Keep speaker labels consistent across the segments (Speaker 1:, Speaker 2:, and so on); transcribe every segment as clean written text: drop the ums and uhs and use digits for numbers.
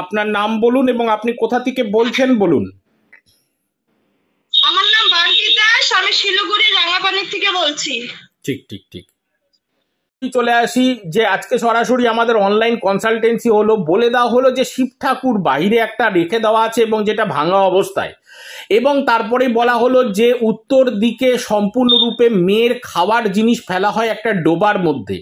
Speaker 1: আপনার নাম বলুন এবং আপনি কোথা থেকে বলছেন বলুন।
Speaker 2: আমার নাম বান্টি দাস, আমি শিলিগুড়ি রাঙাপানি থেকে বলছি।
Speaker 1: ঠিক ঠিক ঠিক। চলে আসি যে আজকে সরাসরি আমাদের অনলাইন কনসালটেন্সি হলো, বলে দেওয়া হলো যে শিব ঠাকুর বাইরে একটা রেখে দেওয়া আছে এবং যেটা ভাঙা অবস্থায়, এবং তারপরে বলা হলো যে উত্তর দিকে সম্পূর্ণরূপে মেয়ের খাওয়ার জিনিস ফেলা হয় একটা ডোবার মধ্যে,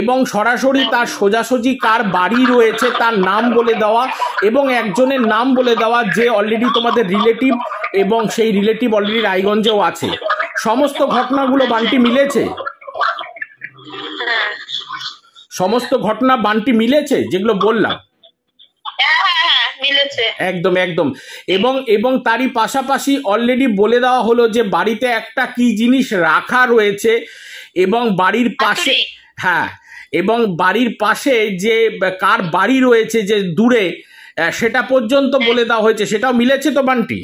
Speaker 1: এবং সরাসরি তার সোজাসুজি কার বাড়ি রয়েছে তার নাম বলে দেওয়া এবং একজনের নাম বলে দেওয়া যে অলরেডি তোমাদের রিলেটিভ, এবং সেই রিলেটিভ অলরেডি রায়গঞ্জেও আছে। সমস্ত ঘটনাগুলো বান্টি মিলেছে? সমস্ত ঘটনা বান্টি মিলেছে যেগুলো বললাম? একদম একদম। এবং তারই পাশাপাশি অলরেডি বলে দেওয়া হলো যে বাড়িতে একটা কি জিনিস রাখা রয়েছে, এবং বাড়ির পাশে, হ্যাঁ, এবং বাড়ির পাশে যে কার বাড়ি রয়েছে যে দূরে, সেটা পর্যন্ত বলে দেওয়া হয়েছে। সেটাও মিলেছে তো বান্টি?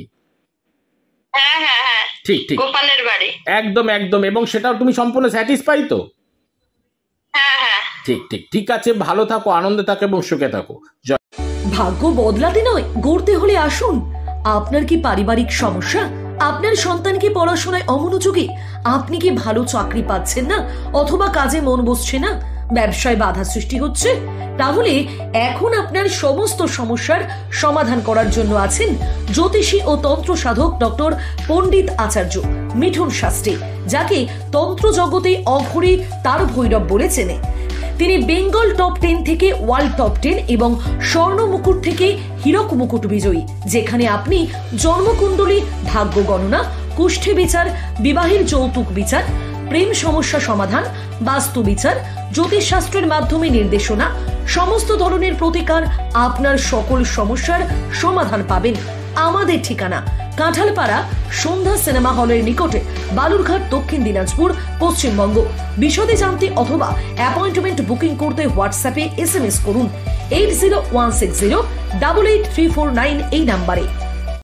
Speaker 1: ঠিক ঠিক,
Speaker 2: গোপালের বাড়ি।
Speaker 1: একদম একদম। এবং সেটাও তুমি সম্পূর্ণ স্যাটিসফাই তো? ঠিক ঠিক ঠিক আছে, ভালো থাকো, আনন্দে থাকো এবং সুখে থাকো।
Speaker 3: ভাগ্য বদলাতে নয়, গড়তে হলে আসুন। আপনার কি পারিবারিক সমস্যা? আপনার সন্তানকে পড়াশোনায় অমনোযোগী? আপনি কি ভালো চাকরি পাচ্ছেন না, অথবা কাজে মন বসছে না, ব্যবসায় বাধা সৃষ্টি হচ্ছে? তাহলে এখন আপনার সমস্ত সমস্যার সমাধান করার জন্য আছেন জ্যোতিষী ও তন্ত্র সাধক ডক্টর পণ্ডিত আচার্য মিঠুন শাস্ত্রী, যাকে তন্ত্র জগতে অঘরী তার ভৈরব বলে চেনে। তিনি বেঙ্গল টপ 10 থেকে ওয়ার্ল্ড টপ 10 এবং স্বর্ণ মুকুট থেকে হীরক মুকুট বিজয়ী, যেখানে আপনি জন্মকুণ্ডলী, ভাগ্য গণনা, কুষ্ঠী বিচার, বিবাহের যৌতুক বিচার, প্রেম সমস্যা সমাধান, বাস্তু বিচার, জ্যোতিষশাস্ত্রের মাধ্যমে নির্দেশনা, সমস্ত ধরনের প্রতিকার, আপনার সকল সমস্যার সমাধান পাবেন। আমাদের ঠিকানা কাঁঠালপাড়া সন্ধ্যা সিনেমা হলের নিকটে, বালুরঘাট, দক্ষিণ দিনাজপুর, পশ্চিমবঙ্গ। বিশদে জানতে অথবা অ্যাপয়েন্টমেন্ট বুকিং করতে হোয়াটসঅ্যাপে SMS করুন 8016088349 এই নাম্বারে।